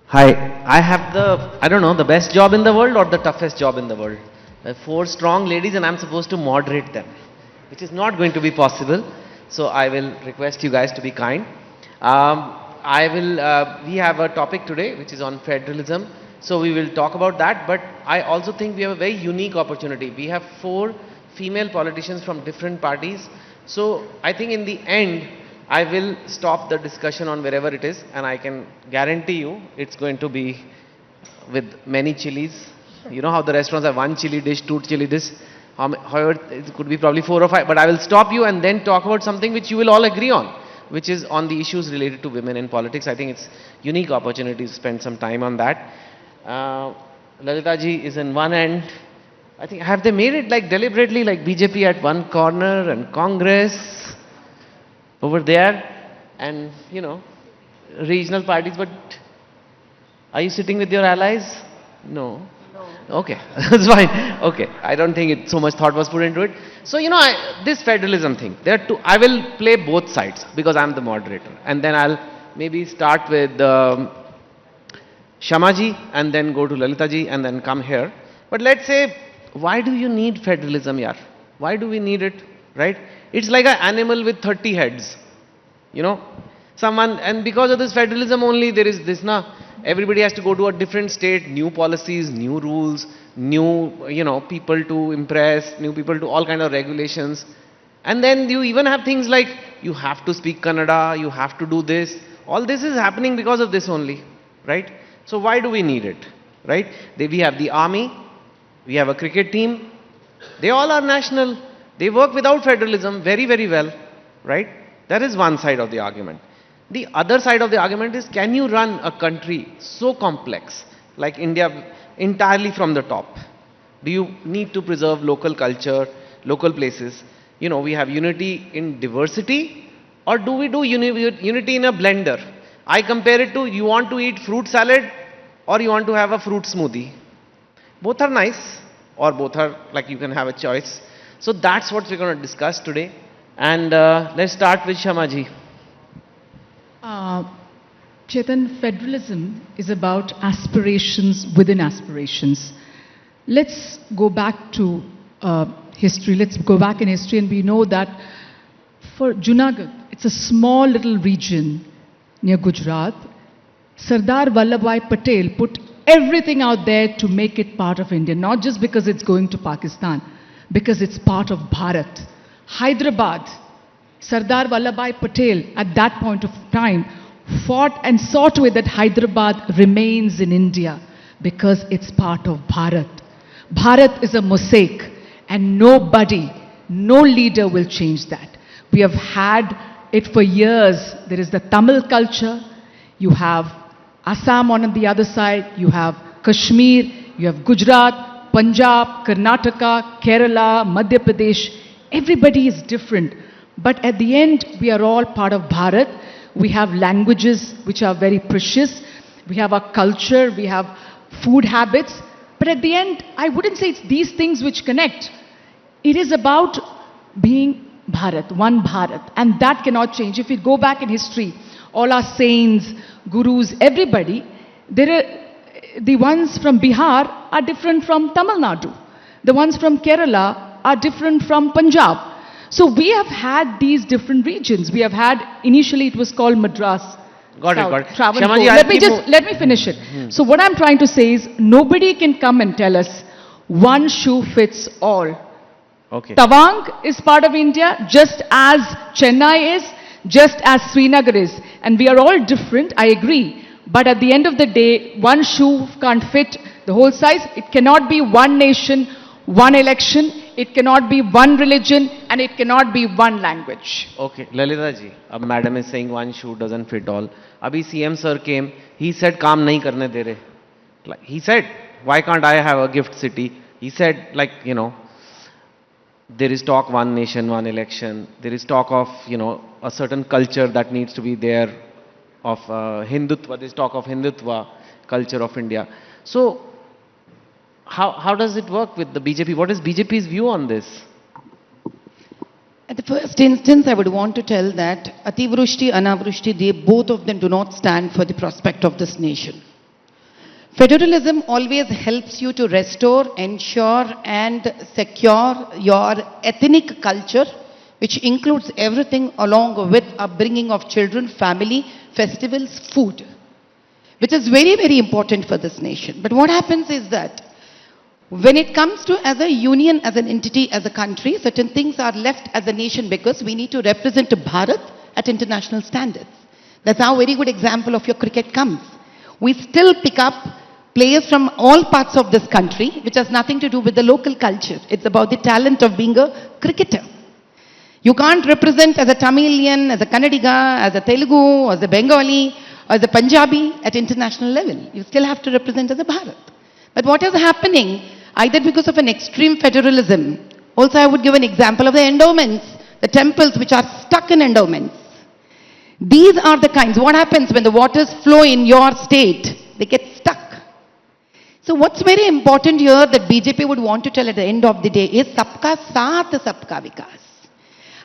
Hi, I have I don't know, the best job in the world or the toughest job in the world. There are four strong ladies and I'm supposed to moderate them, which is not going to be possible. So I will request you guys to be kind. We have a topic today which is on federalism. So we will talk about that. But I also think we have a very unique opportunity. We have four female politicians from different parties. So I think in the end, I will stop the discussion on wherever it is, and I can guarantee you it's going to be with many chilies. You know how the restaurants have one chili dish, two chili dish. However, it could be probably four or five. But I will stop you and then talk about something which you will all agree on, which is on the issues related to women in politics. I think it's unique opportunity to spend some time on that. Lalita ji is in one end. I think have they made it like deliberately, like BJP at one corner and Congress over there, and regional parties. But are you sitting with your allies? No. Okay, that's fine. Okay, I don't think so much thought was put into it. So this federalism thing, there are two. I will play both sides because I'm the moderator, and then I'll maybe start with Shamaji, and then go to Lalita ji, and then come here. But let's say, why do you need federalism, yaar? Why do we need it, right? It's like an animal with 30 heads. And because of this federalism only, there is this, everybody has to go to a different state, new policies, new rules, new, people to impress, new people to all kind of regulations. And then you even have things like, you have to speak Kannada, you have to do this. All this is happening because of this only, right? So why do we need it, right? We have the army, we have a cricket team, they all are national. They work without federalism very, very well, right? That is one side of the argument. The other side of the argument is, can you run a country so complex like India entirely from the top? Do you need to preserve local culture, local places? We have unity in diversity, or do we do unity in a blender? I compare it to, you want to eat fruit salad or you want to have a fruit smoothie. Both are nice, or both are like you can have a choice. So that's what we're going to discuss today. And let's start with Shamaji. Chetan, federalism is about aspirations within aspirations. Let's go back to history. Let's go back in history, and we know that for Junagadh, it's a small little region near Gujarat. Sardar Vallabhbhai Patel put everything out there to make it part of India, not just because it's going to Pakistan, because it's part of Bharat. Hyderabad, Sardar Vallabhbhai Patel at that point of time fought and saw to it that Hyderabad remains in India because it's part of Bharat. Bharat is a mosaic, and nobody, no leader will change that. We have had it for years. There is the Tamil culture, you have Assam on the other side, you have Kashmir, you have Gujarat, Punjab, Karnataka, Kerala, Madhya Pradesh. Everybody is different. But at the end, we are all part of Bharat. We have languages which are very precious. We have our culture, we have food habits. But at the end, I wouldn't say it's these things which connect. It is about being Bharat, one Bharat. And that cannot change. If we go back in history, all our saints, gurus, everybody, the ones from Bihar are different from Tamil Nadu. The ones from Kerala are different from Punjab. So we have had these different regions. We have had, initially it was called Madras. Got it. Shamaji, let me finish it. So what I'm trying to say is, nobody can come and tell us one shoe fits all. Okay. Tawang is part of India, just as Chennai is, just as Srinagar is. And we are all different, I agree. But at the end of the day, one shoe can't fit the whole size. It cannot be one nation, one election. It cannot be one religion, and it cannot be one language. Okay, Lalita ji, madam is saying one shoe doesn't fit all. Abhi CM sir came, he said, "Kaam nahi karne de rahe." Like, he said, "Why can't I have a gift city?" He said, there is talk one nation, one election. There is talk of, a certain culture that needs to be there of Hindutva. There is talk of Hindutva culture of India. So, how does it work with the BJP? What is BJP's view on this? At the first instance, I would want to tell that Ativrushti, Anavrushti, both of them do not stand for the prospect of this nation. Federalism always helps you to restore, ensure and secure your ethnic culture, which includes everything along with upbringing of children, family, festivals, food, which is very, very important for this nation. But what happens is that when it comes to as a union, as an entity, as a country, certain things are left as a nation because we need to represent Bharat at international standards. That's how a very good example of your cricket comes. We still pick up players from all parts of this country, which has nothing to do with the local culture. It's about the talent of being a cricketer. You can't represent as a Tamilian, as a Kannadiga, as a Telugu, as a Bengali, or as a Punjabi at international level. You still have to represent as a Bharat. But what is happening, either because of an extreme federalism, also I would give an example of the endowments, the temples which are stuck in endowments. These are the kinds, what happens when the waters flow in your state? They get stuck. So what's very important here that BJP would want to tell at the end of the day is सबका साथ सबका विकास.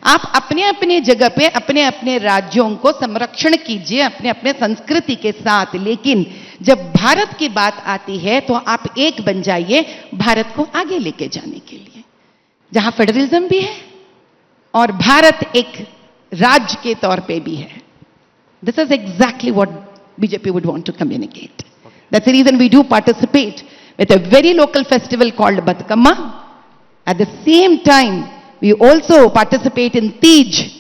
आप अपने अपने जगह पे अपने अपने राज्यों को संरक्षण कीजिए अपने अपने संस्कृति के साथ, लेकिन जब भारत की बात आती है तो आप एक बन जाइए भारत को आगे लेके जाने के लिए, जहां फेडरलिज्म भी है और भारत एक राज्य के तौर पे भी है. This is exactly what BJP would want to communicate. That's the reason we do participate with a very local festival called Batkamma. At the same time, we also participate in Tej.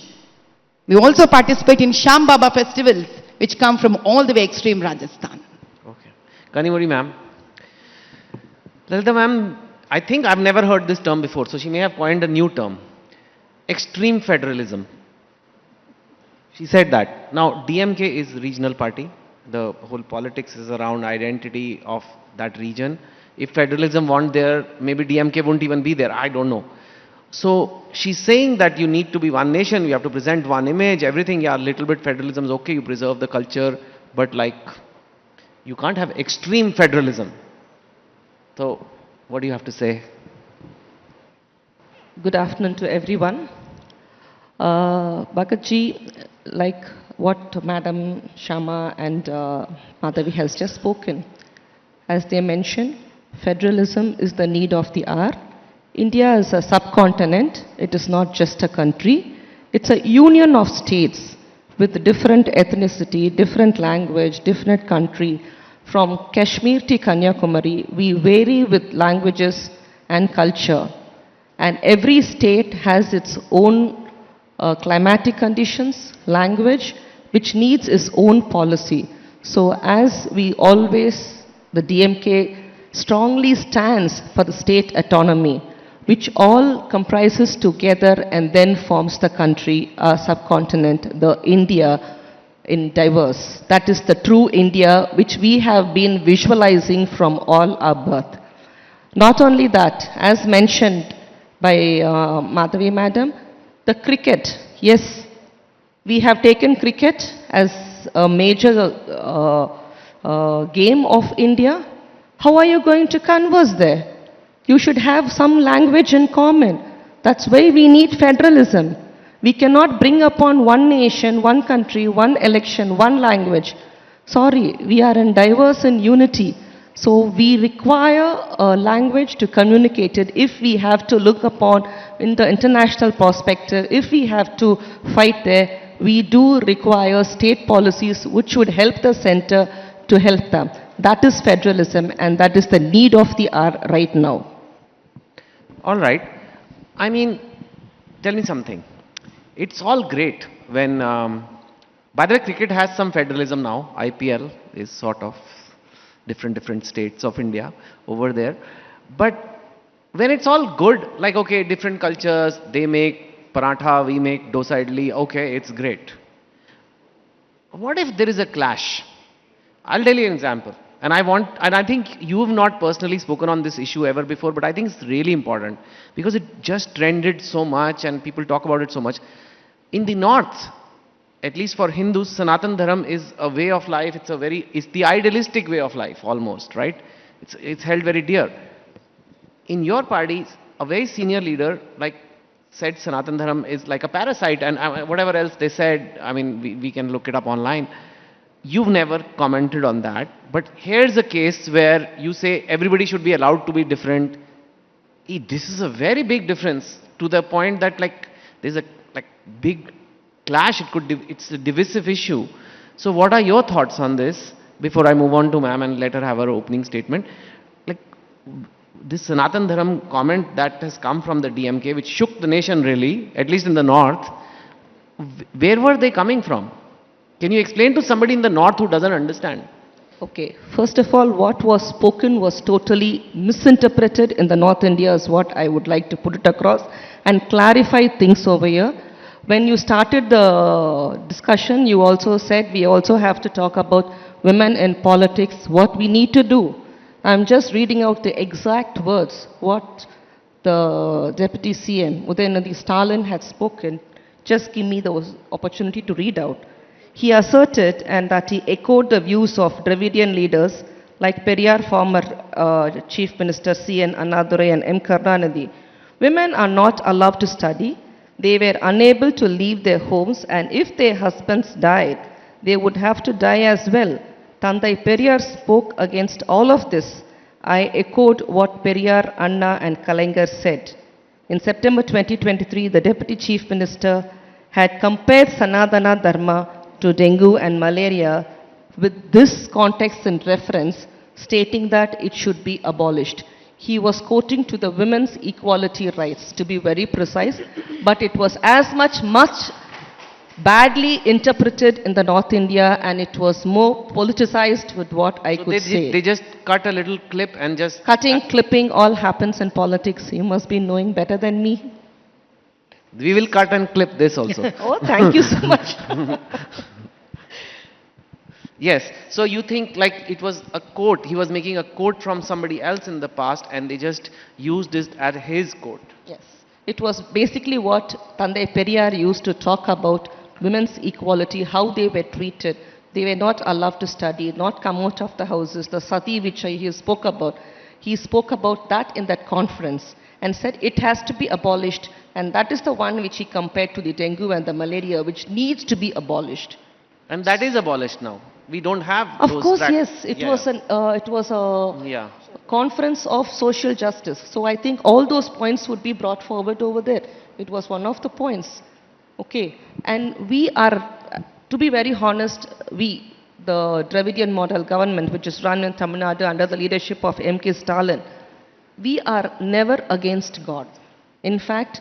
We also participate in Sham Baba festivals, which come from all the way extreme Rajasthan. Okay. Kanimuri ma'am. Lalita ma'am, I think I've never heard this term before, so she may have coined a new term. Extreme federalism. She said that. Now, DMK is regional party. The whole politics is around identity of that region. If federalism weren't there, maybe DMK wouldn't even be there. I don't know. So she's saying that you need to be one nation, you have to present one image, everything, yeah, little bit federalism is okay, you preserve the culture, but like, you can't have extreme federalism. So, what do you have to say? Good afternoon to everyone. Bhagatji, like what Madam Shama and Madhavi has just spoken, as they mentioned, federalism is the need of the hour. India is a subcontinent. It is not just a country. It's a union of states with different ethnicity, different language, different country. From Kashmir to Kanyakumari, we vary with languages and culture. And every state has its own climatic conditions, language, which needs its own policy. So as we always, the DMK strongly stands for the state autonomy, which all comprises together and then forms the country, subcontinent, the India in diverse. That is the true India which we have been visualizing from all our birth. Not only that, as mentioned by Madhavi Madam, the cricket, yes, we have taken cricket as a major game of India. How are you going to converse there? You should have some language in common. That's why we need federalism. We cannot bring upon one nation, one country, one election, one language. Sorry, we are in diverse in unity. So we require a language to communicate it. If we have to look upon in the international perspective, if we have to fight there, we do require state policies which would help the center to help them. That is federalism and that is the need of the hour right now. All right. I mean, tell me something. It's all great when, by the way, cricket has some federalism now. IPL is sort of different states of India over there. But when it's all good, like, okay, different cultures, they make paratha, we make dosa idli, okay, it's great. What if there is a clash? I'll tell you an example. And I think you've not personally spoken on this issue ever before, but I think it's really important because it just trended so much and people talk about it so much. In the north, at least for Hindus, Sanatan Dharam is a way of life. It's the idealistic way of life almost, right? It's held very dear. In your party, a very senior leader like said Sanatan Dharam is like a parasite and whatever else they said, I mean, we can look it up online. you've never commented on that, but here's a case where you say everybody should be allowed to be different. This is a very big difference to the point that like there's a like big clash. It's a divisive issue. So what are your thoughts on this before I move on to ma'am and let her have her opening statement? Like this Sanatan Dharam comment that has come from the DMK, which shook the nation really, at least in the north. Where were they coming from? Can you explain to somebody in the north who doesn't understand? Okay, first of all, what was spoken was totally misinterpreted in the North India is what I would like to put it across and clarify things over here. When you started the discussion, you also said we also have to talk about women in politics, what we need to do. I'm just reading out the exact words, what the Deputy CM, Udayanidhi Stalin, had spoken. Just give me the opportunity to read out. He asserted and that he echoed the views of Dravidian leaders like Periyar, former Chief Minister C.N. Annadurai and M. Karunanidhi. Women are not allowed to study. They were unable to leave their homes, and if their husbands died, they would have to die as well. Tandai Periyar spoke against all of this. I echoed what Periyar, Anna and Kalaignar said. In September 2023, the Deputy Chief Minister had compared Sanatana Dharma to dengue and malaria with this context and reference, stating that it should be abolished. He was quoting to the women's equality rights, to be very precise, but it was much badly interpreted in the North India, and it was more politicized with what I could say. They just cut a little clip and just... Cutting, clipping, all happens in politics. You must be knowing better than me. We will cut and clip this also. Oh, thank you so much. Yes, so you think like it was a quote, he was making a quote from somebody else in the past and they just used it as his quote. Yes, it was basically what Tandai Periyar used to talk about women's equality, how they were treated. They were not allowed to study, not come out of the houses. The sati which he spoke about that in that conference and said it has to be abolished, and that is the one which he compared to the dengue and the malaria, which needs to be abolished. And that is abolished now. We don't have Of those course, yes. It was yeah. a conference of social justice. So I think all those points would be brought forward over there. It was one of the points. Okay. And we are, to be very honest, we, the Dravidian model government, which is run in Tamil Nadu under the leadership of M.K. Stalin, we are never against God. In fact,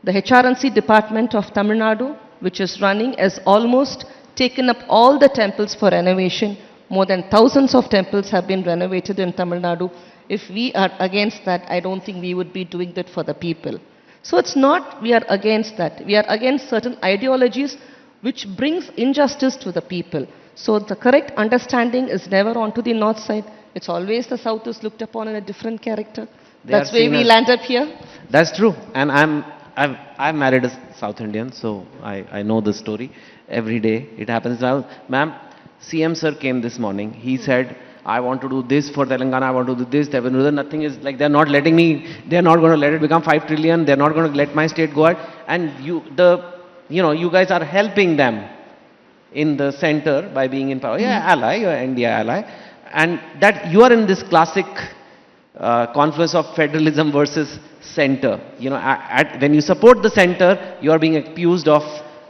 the HRNC department of Tamil Nadu, which is running, has almost taken up all the temples for renovation. More than thousands of temples have been renovated in Tamil Nadu. If we are against that, I don't think we would be doing that for the people. So it's not we are against that. We are against certain ideologies which brings injustice to the people. So the correct understanding is never onto the north side. It's always the south is looked upon in a different character. That's where we land up here. That's true. And I'm married a South Indian, so I know the story. Every day it happens. Now, ma'am, CM sir came this morning. He said, I want to do this for Telangana, I want to do this. Nothing is like they're not letting me, they're not going to let it become 5 trillion, they're not going to let my state go out. And you guys are helping them in the center by being in power. Yeah, ally, you're India ally. And that you are in this classic confluence of federalism versus center. When you support the center, you are being accused of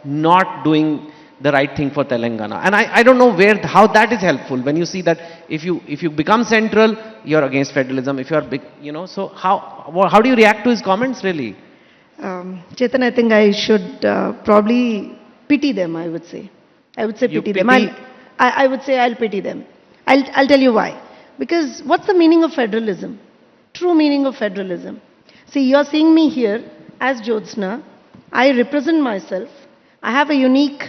not doing the right thing for Telangana. And I don't know how that is helpful when you see that if you become central, you're against federalism. If you're big, so how do you react to his comments really? Chetan, I think I should probably pity them, I would say. I would say pity them. I would say I'll pity them. I'll tell you why. Because what's the meaning of federalism? True meaning of federalism. See, you're seeing me here as Jyotsna. I represent myself. I have a unique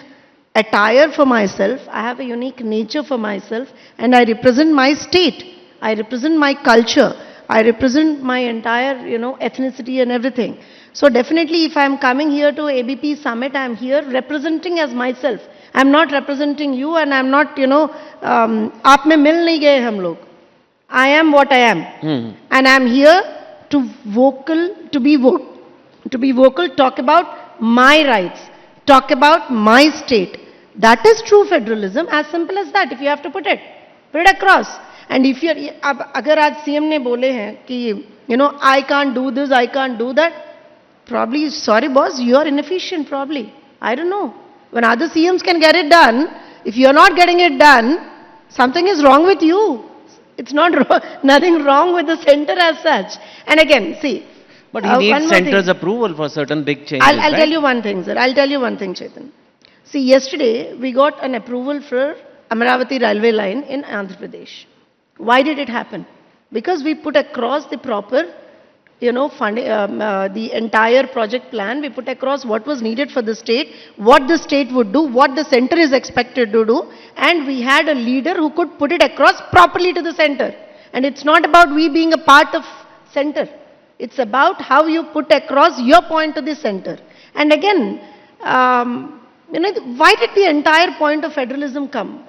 attire for myself. I have a unique nature for myself. And I represent my state. I represent my culture. I represent my entire, ethnicity and everything. So definitely if I'm coming here to ABP summit, I'm here representing as myself. I'm not representing you and I'm not, aap mein mil nahi gaye hum log. I am what I am. And I'm here to be vocal, talk about my rights, talk about my state. That is true federalism, as simple as that, if you have to put it across. And if you're, agar aaj CM ne bole hain ki, I can't do this, I can't do that, probably, sorry boss, you are inefficient probably. I don't know. When other CMs can get it done, if you're not getting it done, something is wrong with you. It's not nothing wrong with the center as such. And again, see. But he needs center's approval for certain big changes. I'll tell you one thing, sir. I'll tell you one thing, Chetan. See, yesterday we got an approval for Amaravati railway line in Andhra Pradesh. Why did it happen? Because we put across the proper, the entire project plan. We put across what was needed for the state, what the state would do, what the center is expected to do, and we had a leader who could put it across properly to the center. And it's not about we being a part of center. It's about how you put across your point to the center. And again, why did the entire point of federalism come?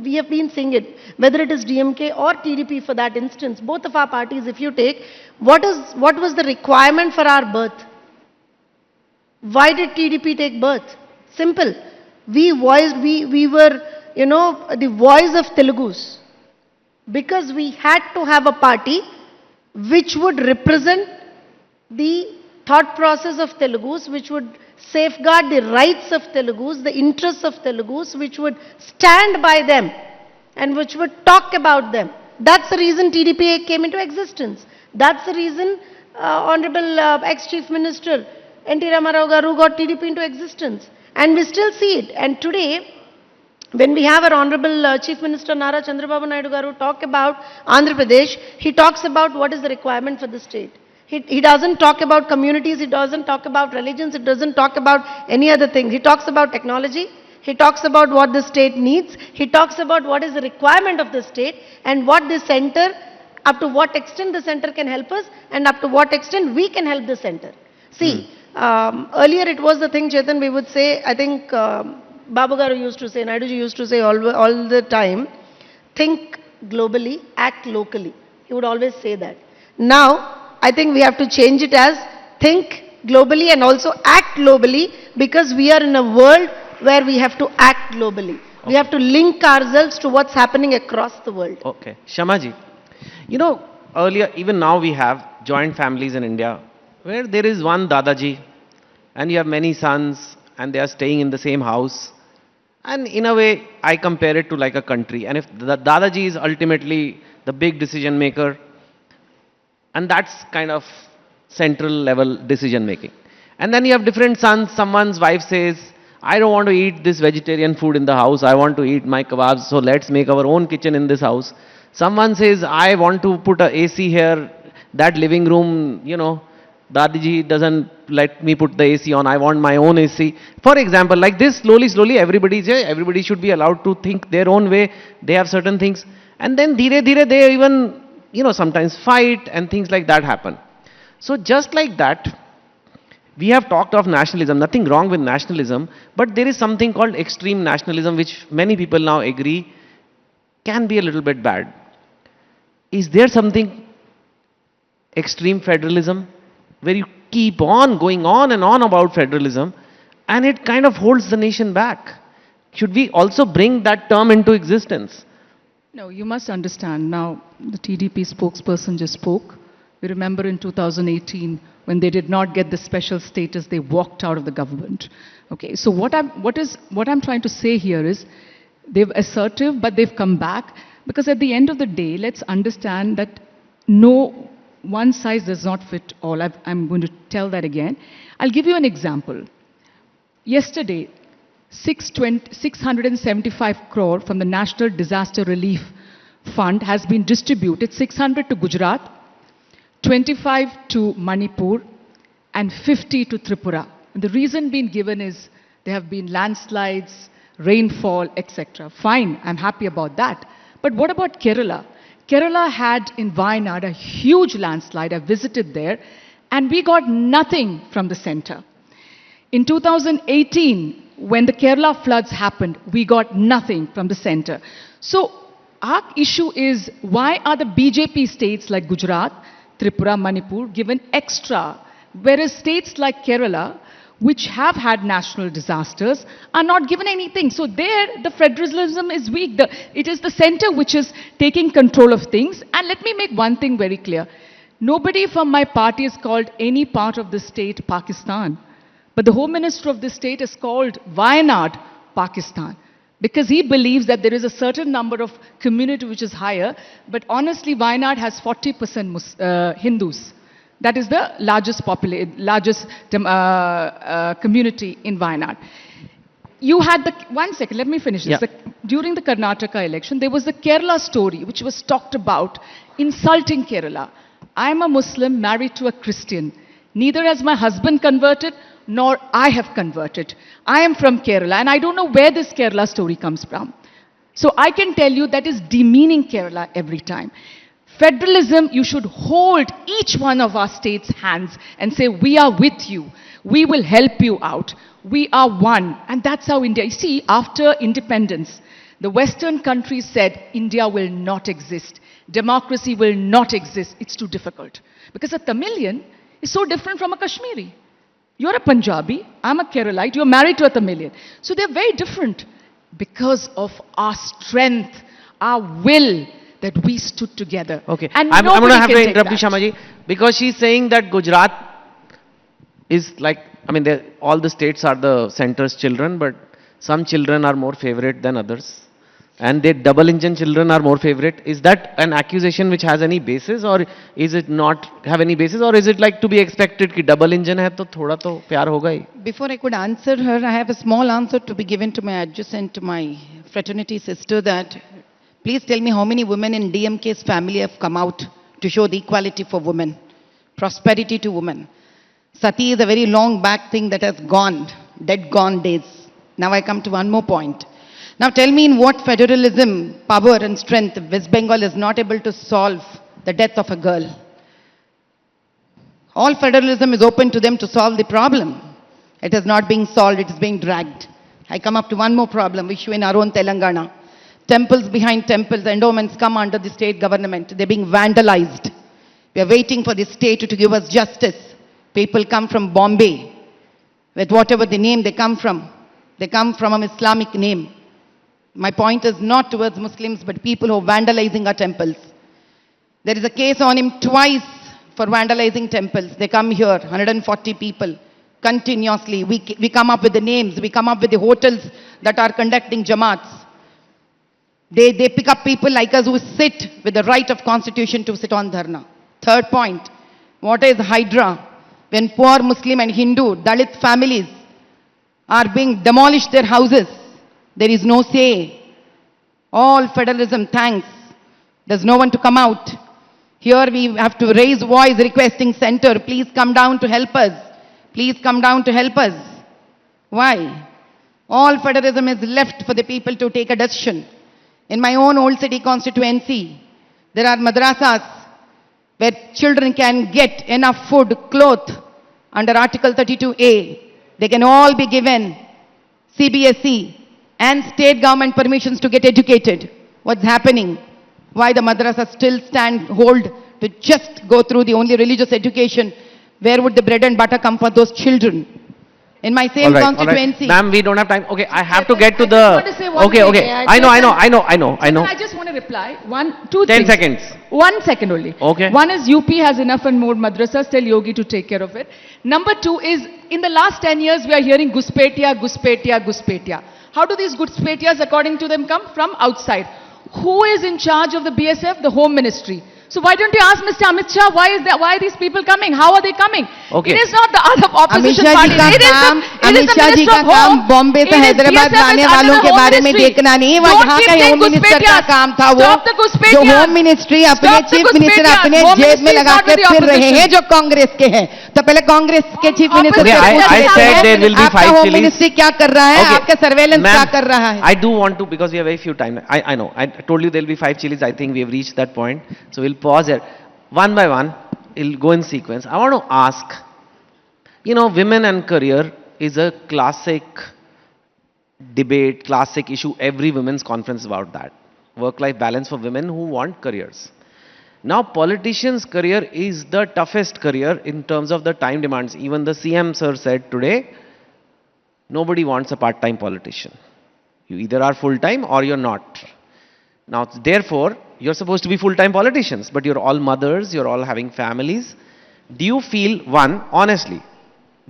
We have been seeing it, whether it is DMK or TDP for that instance, both of our parties, if you take, what was the requirement for our birth? Why did TDP take birth? Simple. We were, the voice of Telugus. Because we had to have a party which would represent the thought process of Telugus, which would safeguard the rights of Telugus, the interests of Telugus, which would stand by them and which would talk about them. That's the reason TDP came into existence. That's the reason Honorable ex-Chief Minister N.T. Ramarao Garu got TDP into existence. And we still see it. And today, when we have our Honorable Chief Minister Nara Chandrababu Naidu Garu talk about Andhra Pradesh, he talks about what is the requirement for the state. He doesn't talk about communities, he doesn't talk about religions, he doesn't talk about any other thing. He talks about technology, he talks about what the state needs, he talks about what is the requirement of the state and what the center, up to what extent the center can help us and up to what extent we can help the center. See, earlier it was the thing, Chetan, we would say, I think Babu Garu used to say, Naidu ji used to say all the time, think globally, act locally. He would always say that. Now, I think we have to change it as think globally and also act globally, because we are in a world where we have to act globally. Okay. We have to link ourselves to what's happening across the world. Okay. Shamaji, earlier, even now we have joint families in India where there is one Dadaji and you have many sons and they are staying in the same house. And in a way, I compare it to like a country. And if the Dadaji is ultimately the big decision maker, and that's kind of central level decision making. And then you have different sons. Someone's wife says, I don't want to eat this vegetarian food in the house. I want to eat my kebabs. So let's make our own kitchen in this house. Someone says, I want to put a AC here. That living room, Dadiji doesn't let me put the AC on. I want my own AC. For example, like this, slowly, everybody should be allowed to think their own way. They have certain things. And then dhire they even sometimes fight and things like that happen. So just like that, we have talked of nationalism, nothing wrong with nationalism, but there is something called extreme nationalism, which many people now agree can be a little bit bad. Is there something extreme federalism, where you keep on going on and on about federalism, and it kind of holds the nation back? Should we also bring that term into existence? No, you must understand now, the TDP spokesperson just spoke. We remember in 2018, when they did not get the special status, they walked out of the government. Okay, so what I'm trying to say here is, they're assertive, but they've come back, because at the end of the day, let's understand that no one size does not fit all. I'm going to tell that again. I'll give you an example. Yesterday, 675 crore from the National Disaster Relief Fund has been distributed, 600 to Gujarat, 25 to Manipur, and 50 to Tripura. And the reason being given is there have been landslides, rainfall, etc. Fine, I'm happy about that. But what about Kerala? Kerala had in Wayanad a huge landslide. I visited there, and we got nothing from the center. In 2018, when the Kerala floods happened, we got nothing from the center. So our issue is, why are the BJP states like Gujarat, Tripura, Manipur given extra, whereas states like Kerala, which have had national disasters, are not given anything. So there, the federalism is weak. It is the center which is taking control of things. And let me make one thing very clear. Nobody from my party has called any part of the state Pakistan. But the Home Minister of the state has called Wayanad Pakistan, because he believes that there is a certain number of community which is higher. But honestly, Wayanad has 40% Hindus. That is the largest community in Wayanad. You had the, one second, let me finish this. Yeah. During the Karnataka election, there was the Kerala story, which was talked about, insulting Kerala. I am a Muslim married to a Christian. Neither has my husband converted, nor I have converted. I am from Kerala, and I don't know where this Kerala story comes from. So I can tell you that is demeaning Kerala every time. Federalism, you should hold each one of our states' hands and say, we are with you. We will help you out. We are one. And that's how India, you see, after independence, the Western countries said, India will not exist. Democracy will not exist. It's too difficult. Because a Tamilian is so different from a Kashmiri. You're a Punjabi, I'm a Keralite, you're married to a Tamilian. So they're very different because of our strength, our will, that we stood together. Okay, And I'm going to have to interrupt you, that. Shamaji, because she's saying that Gujarat is like, I mean, all the states are the center's children, but some children are more favorite than others. And the double engine children are more favorite. Is that an accusation which has any basis, or is it not have any basis, or is it like to be expected कि double engine है तो थोड़ा तो प्यार होगा ही? Before I could answer her, I have a small answer to be given to my adjacent, to my fraternity sister, that please tell me how many women in DMK's family have come out to show the equality for women, prosperity to women. Sati is a very long back thing that has gone, dead gone days. Now I come to one more point. Now tell me in what federalism, power and strength, West Bengal is not able to solve the death of a girl. All federalism is open to them to solve the problem. It is not being solved, it is being dragged. I come up to one more problem, issue in our own Telangana. Temples behind temples, endowments come under the state government. They're being vandalized. We are waiting for the state to give us justice. People come from Bombay, with whatever the name they come from. They come from an Islamic name. My point is not towards Muslims, but people who are vandalizing our temples. There is a case on him twice for vandalizing temples. They come here, 140 people, continuously. We come up with the names, we come up with the hotels that are conducting Jamaats. They pick up people like us who sit with the right of constitution to sit on dharna. Third point, what is Hydra? When poor Muslim and Hindu, Dalit families are being demolished their houses, there is no say. All federalism, thanks. There's no one to come out. Here we have to raise voice requesting center, please come down to help us. Please come down to help us. Why? All federalism is left for the people to take a decision. In my own old city constituency, there are madrasas where children can get enough food, cloth under Article 32A. They can all be given CBSE and state government permissions to get educated. What's happening? Why the madrasas still hold to just go through the only religious education? Where would the bread and butter come for those children? In my same constituency. Ma'am, we don't have time. Okay, I have to get to I just want to say one Okay, thing. okay. Yeah, I know. I just want to reply. 2 10 things. seconds. 1 second only. Okay. One is UP has enough and more madrasas, tell Yogi to take care of it. Number 2 is, in the last 10 years, we are hearing Guspetia, Guspetia, Guspetia. How do these Guspetias, according to them, come? From outside. Who is in charge of the BSF? The Home Ministry. So why don't you ask Mr. Amit Shah, why are these people coming? How are they coming? Okay. It is not the other opposition Amit Shah party. जी का काम, अमित शाह जी का काम बॉम्बे से हैदराबाद लाने वालों के बारे में देखना नहीं, वो यहाँ का होम मिनिस्टर का काम था, वो जो होम मिनिस्ट्री अपने चीफ मिनिस्टर अपने जेब में लगा के फिर रहे हैं, जो कांग्रेस के हैं. तो पहले कांग्रेस के चीफ मिनिस्टर आपका होम मिनिस्ट्री क्या कर रहा है, आपका सर्वेलेंस क्या कर रहा है? I do want to, because we have very few time. I know. I told you there will be 5 chilies. I think we have reached that point. So we'll pause here. One by one, we'll go in sequence. I want to ask, women and career is a classic debate, classic issue. Every women's conference about that. Work-life balance for women who want careers. Now, politicians' career is the toughest career in terms of the time demands. Even the CM sir said today Nobody wants a part-time politician. You either are full-time or you're not. Now, therefore, you're supposed to be full-time politicians, but you're all mothers, you're all having families. Do you feel, one, honestly,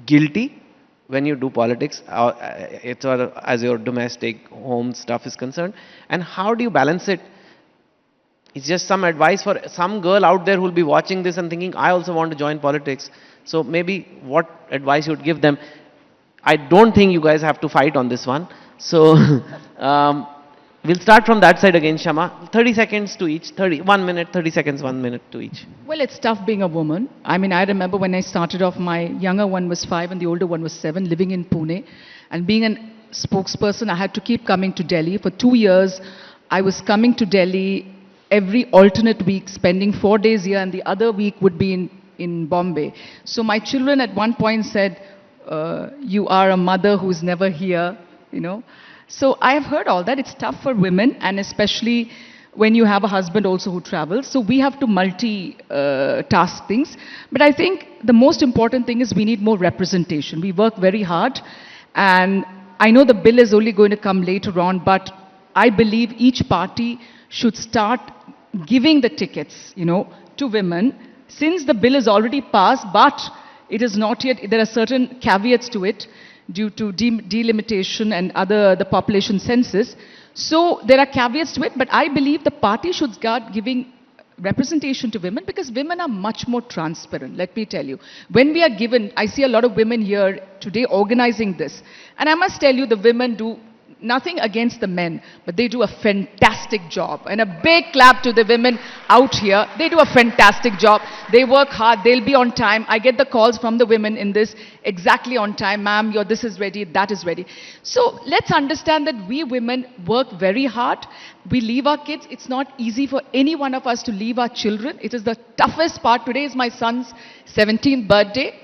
guilty when you do politics, it's as your domestic home stuff is concerned? And how do you balance it? It's just some advice for some girl out there who will be watching this and thinking, I also want to join politics. So maybe what advice you would give them? I don't think you guys have to fight on this one. So we'll start from that side again, Shama. 30 seconds to each. 1 minute, 30 seconds, 1 minute to each. Well, it's tough being a woman. I mean, I remember when I started off, my younger one was 5 and the older one was 7, living in Pune. And being a spokesperson, I had to keep coming to Delhi. For 2 years, I was coming to Delhi every alternate week, spending 4 days here, and the other week would be in Bombay. So my children at one point said, you are a mother who's never here, you know. So I have heard all that. It's tough for women, and especially when you have a husband also who travels. So we have to multi-task things. But I think the most important thing is we need more representation. We work very hard, and I know the bill is only going to come later on, but I believe each party should start giving the tickets, you know, to women, since the bill is already passed, but it is not yet, there are certain caveats to it due to delimitation and the population census. So there are caveats to it, but I believe the party should start giving representation to women, because women are much more transparent, let me tell you. When we are given, I see a lot of women here today organizing this, and I must tell you, the women do nothing against the men, but they do a fantastic job. And a big clap to the women out here. They do a fantastic job. They work hard. They'll be on time. I get the calls from the women in this exactly on time. Ma'am, this is ready, that is ready. So let's understand that we women work very hard. We leave our kids. It's not easy for any one of us to leave our children. It is the toughest part. Today is my son's 17th birthday,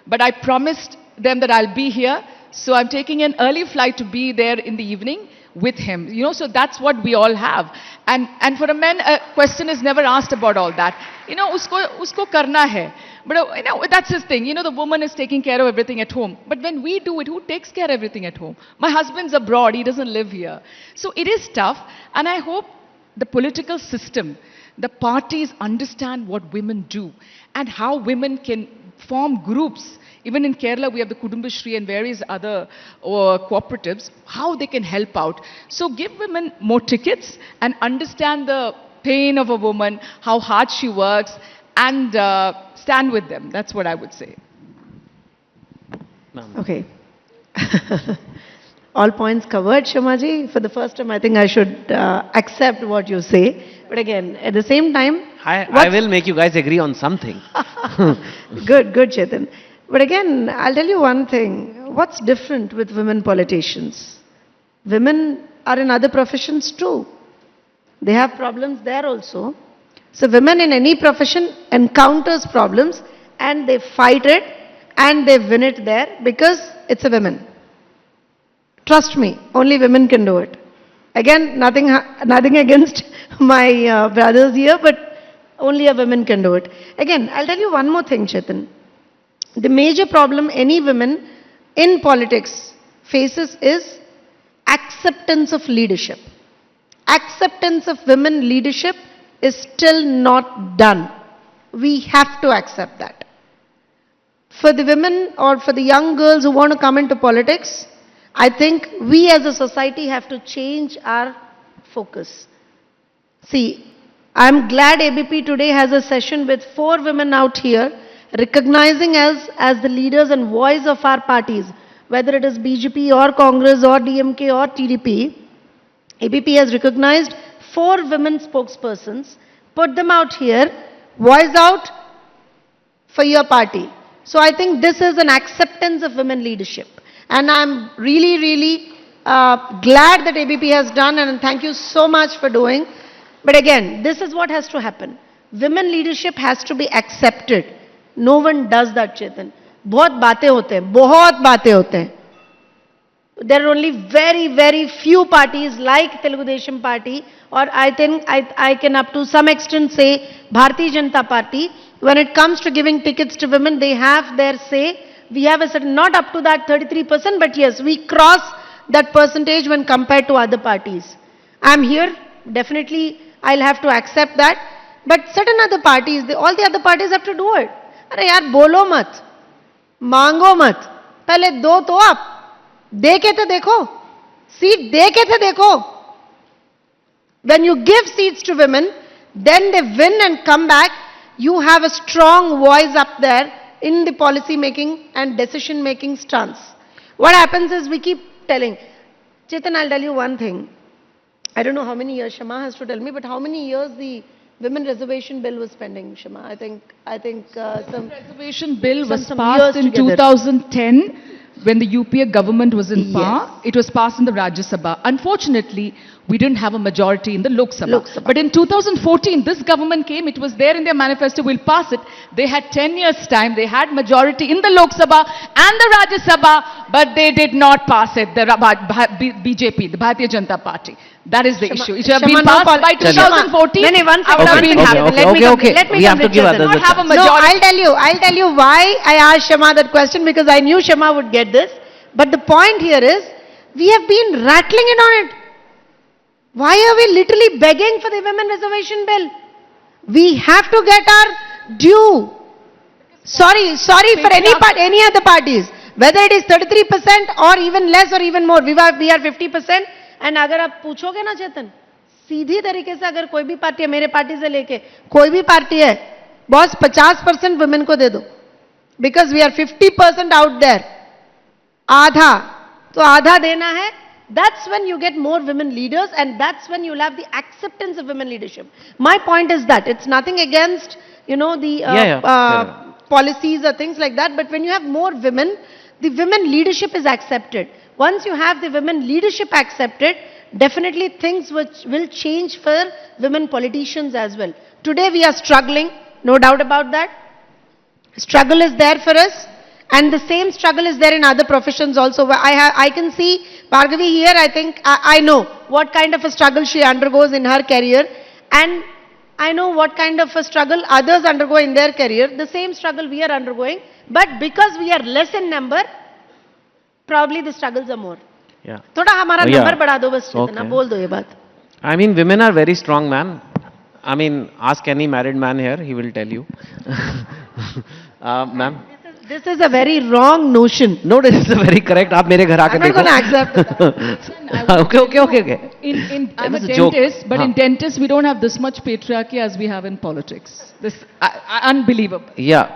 but I promised them that I'll be here. So I'm taking an early flight to be there in the evening with him. You know, so that's what we all have. And for a man, a question is never asked about all that. You know, usko karna hai. But you know, that's his thing. You know, the woman is taking care of everything at home. But when we do it, who takes care of everything at home? My husband's abroad. He doesn't live here. So it is tough. And I hope the political system, the parties understand what women do and how women can form groups. Even in Kerala, we have the Kudumbashri and various other cooperatives, how they can help out. So give women more tickets and understand the pain of a woman, how hard she works, and stand with them. That's what I would say. Okay. All points covered, Shamaji. For the first time, I think I should accept what you say. But again, at the same time... I will make you guys agree on something. Good, Chetan. But again, I'll tell you one thing. What's different with women politicians? Women are in other professions too. They have problems there also. So women in any profession encounters problems and they fight it and they win it there because it's a woman. Trust me, only women can do it. Again, nothing against my brothers here, but only a woman can do it. Again, I'll tell you one more thing, Chetan. The major problem any woman in politics faces is acceptance of leadership. Acceptance of women leadership is still not done. We have to accept that. For the women or for the young girls who want to come into politics, I think we as a society have to change our focus. See, I'm glad ABP today has a session with 4 women out here recognizing us as the leaders and voice of our parties, whether it is BJP or Congress or DMK or TDP. ABP has recognized 4 women spokespersons, put them out here, voice out for your party. So I think this is an acceptance of women leadership. And I'm really glad that ABP has done, and thank you so much for doing. But again, this is what has to happen. Women leadership has to be accepted. No one does that, Chetan. बहुत बातें होते हैं, बहुत बातें होते हैं. There are only very few parties like Telugu Desam Party, or I think I can up to some extent say Bharatiya Janata Party. When it comes to giving tickets to women, they have their say, we have a certain, not up to that 33%, but yes, we cross that percentage when compared to other parties. I'm here, definitely I'll have to accept that. But certain other parties, all the other parties have to do it. अरे यार बोलो मत, मांगो मत, पहले दो तो आप, दे के तो देखो, सीट दे के तो देखो. When you give seats to women, then they win and come back. You have a strong voice up there in the policy making and decision making stance. What happens is we keep telling, Chetan, I'll tell you one thing. I don't know how many years, Shama has to tell me, but how many years the women reservation bill was pending, Shama? I think some Reservation bill was some passed years in together. 2010 when the UPA government was in power. Yes. It was passed in the Rajya Sabha. Unfortunately, we didn't have a majority in the Lok Sabha. Lok Sabha. But in 2014, this government came, it was there in their manifesto, we'll pass it. They had 10 years time, they had majority in the Lok Sabha and the Rajya Sabha, but they did not pass it, the BJP, the Bharatiya Janata Party. That is the issue. It should have been passed by 2014. No, one I would have been happy. Let me We have to complete give Chetan. others Not have a No, majority. I'll tell you why I asked Shama that question, because I knew Shama would get this. But the point here is, we have been rattling it on it. Why are we literally begging for the women reservation bill? We have to get our due. Sorry for any other parties. Whether it is 33% or even less or even more. We are 50%. And अगर आप पूछोगे ना चेतन, सीधी तरीके से अगर कोई भी party है, मेरे पार्टी से लेके कोई भी पार्टी है, बॉस 50% वुमेन को दे दो. Because we are 50% out there. आधा, तो आधा देना है. That's when you get more women leaders, and that's when you'll have the acceptance of women leadership. My point is that it's nothing against, the policies or things like that, but when you have more women, the women leadership is accepted. Once you have the women leadership accepted, definitely things will change for women politicians as well. Today we are struggling, no doubt about that. Struggle is there for us, and the same struggle is there in other professions also. I can see Bhargavi here. I think I know what kind of a struggle she undergoes in her career, and I know what kind of a struggle others undergo in their career. The same struggle we are undergoing, but because we are less in number, probably the struggles are more. Yeah. थोड़ा हमारा Yeah. Number बढ़ा दो बस चेतना, Okay. बोल दो ये बात. I mean, women are very strong, man. I mean, ask any married man here, he will tell you. Ma'am. This is a very wrong notion. No, this is very correct. आप मेरे घर आके I'm not देखो. going to accept that. Okay. I'm a was a joke. dentist, but Huh. in dentists we don't have this much patriarchy as we have in politics. This unbelievable. Yeah,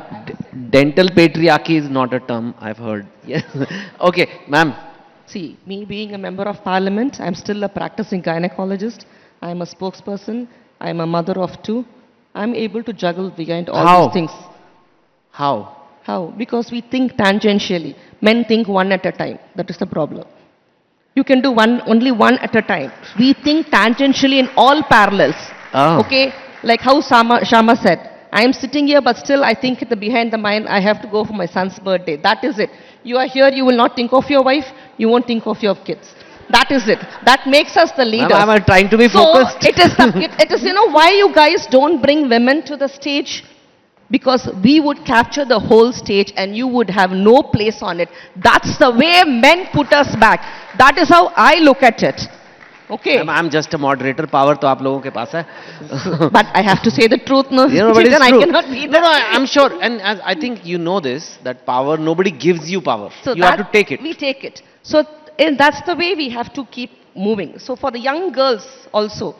dental patriarchy is not a term I've heard. Yes. Okay, ma'am. See, me being a member of parliament, I'm still a practicing gynecologist. I'm a spokesperson. I'm a mother of two. I'm able to juggle behind all How? these things. How? How? Because we think tangentially. Men think one at a time. That is the problem. You can do only one at a time. We think tangentially in all parallels. Oh. Okay? Like how Shama said, I am sitting here, but still I think at the behind the mind, I have to go for my son's birthday. That is it. You are here, you will not think of your wife, you won't think of your kids. That is it. That makes us the leaders. I'm trying to be focused. So it is, why you guys don't bring women to the stage? Because we would capture the whole stage and you would have no place on it. That's the way men put us back. That is how I look at it. Okay. I'm just a moderator. Power to आप लोगों के पास है. But I have to say the truth, no? But it's Then I true. cannot be No, I'm sure. And as I think you know this, that power, nobody gives you power. So you have to take it. We take it. So that's the way we have to keep moving. So for the young girls also,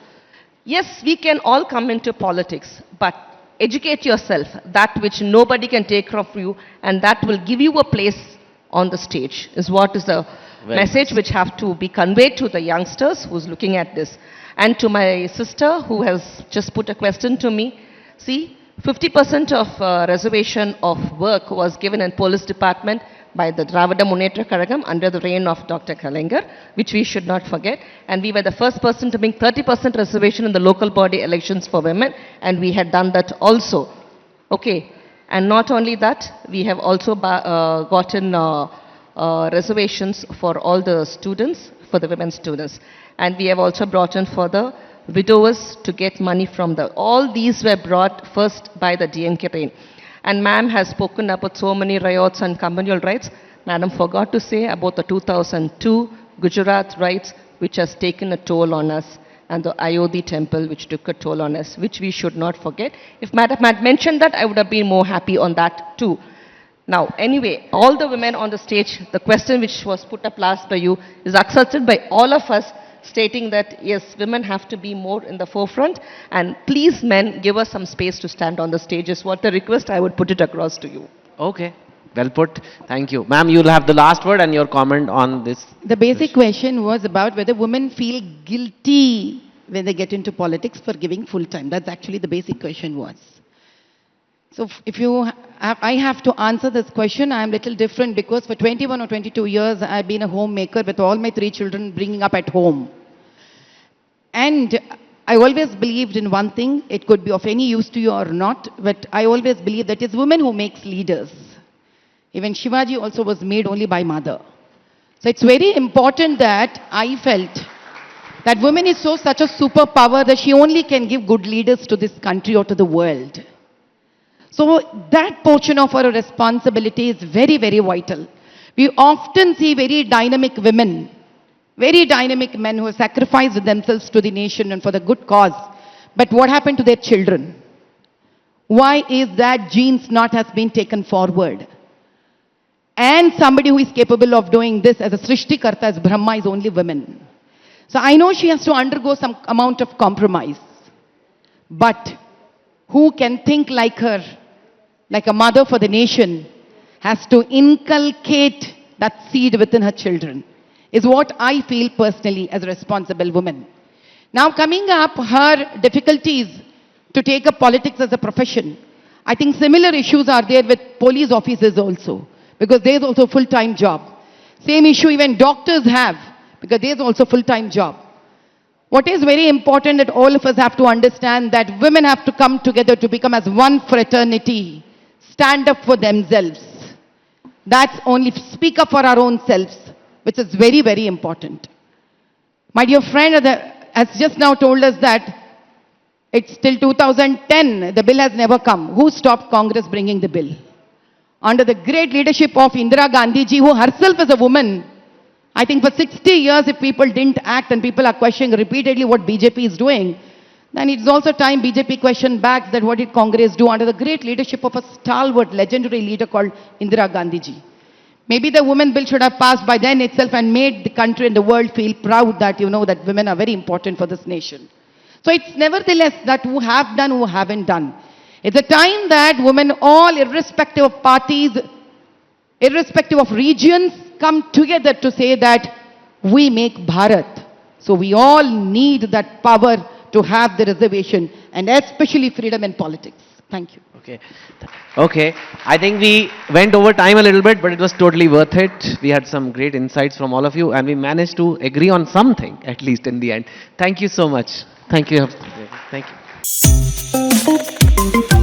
yes, we can all come into politics, but educate yourself, that which nobody can take from you, and that will give you a place on the stage, is what is the message which have to be conveyed to the youngsters who's looking at this. And to my sister who has just put a question to me, see, 50% of reservation of work was given in police department by the Dravida Munnetra Kazhagam under the reign of Dr. Kalaignar, which we should not forget. And we were the first person to bring 30% reservation in the local body elections for women, and we had done that also. Okay. And not only that, we have also gotten reservations for all the students, for the women students. And we have also brought in for the widowers to get money from all these were brought first by the DMK reign. And ma'am has spoken about so many riots and communal rights. Madam forgot to say about the 2002 Gujarat riots, which has taken a toll on us, and the Ayodhya temple, which took a toll on us, which we should not forget. If Madam had mentioned that, I would have been more happy on that too. Now, anyway, all the women on the stage, the question which was put up last by you is accepted by all of us, stating that, yes, women have to be more in the forefront, and please, men, give us some space to stand on the stage is what the request. I would put it across to you. Okay. Well put. Thank you. Ma'am, you'll have the last word and your comment on this. The basic question was about whether women feel guilty when they get into politics for giving full time. That's actually the basic question was. So if I have to answer this question, I'm a little different because for 21 or 22 years, I've been a homemaker with all my 3 children bringing up at home. And I always believed in one thing, it could be of any use to you or not, but I always believe that it's women who makes leaders. Even Shivaji also was made only by mother. So it's very important that I felt that women is such a superpower that she only can give good leaders to this country or to the world. So that portion of our responsibility is very, very vital. We often see very dynamic women, very dynamic men who have sacrificed themselves to the nation and for the good cause. But what happened to their children? Why is that genes not has been taken forward? And somebody who is capable of doing this as a Srishtikarta, as Brahma, is only women. So I know she has to undergo some amount of compromise. But who can think like her, like a mother for the nation, has to inculcate that seed within her children, is what I feel personally as a responsible woman. Now coming up, her difficulties to take up politics as a profession. I think similar issues are there with police officers also, because there's also a full-time job. Same issue even doctors have, because there's also a full-time job. What is very important that all of us have to understand that women have to come together to become as one fraternity, stand up for themselves. That's only speak up for our own selves, which is very, very important. My dear friend has just now told us that it's till 2010, the bill has never come. Who stopped Congress bringing the bill? Under the great leadership of Indira Gandhi ji, who herself is a woman, I think for 60 years if people didn't act and people are questioning repeatedly what BJP is doing, then it's also time BJP questioned back that what did Congress do under the great leadership of a stalwart, legendary leader called Indira Gandhi ji. Maybe the women bill should have passed by then itself and made the country and the world feel proud that, that women are very important for this nation. So it's nevertheless that who have done, who haven't done. It's a time that women all, irrespective of parties, irrespective of regions, come together to say that we make Bharat. So we all need that power to have the reservation and especially freedom in politics. Thank you. Okay. Okay. I think we went over time a little bit, but it was totally worth it. We had some great insights from all of you and we managed to agree on something, at least in the end. Thank you so much. Thank you. Thank you.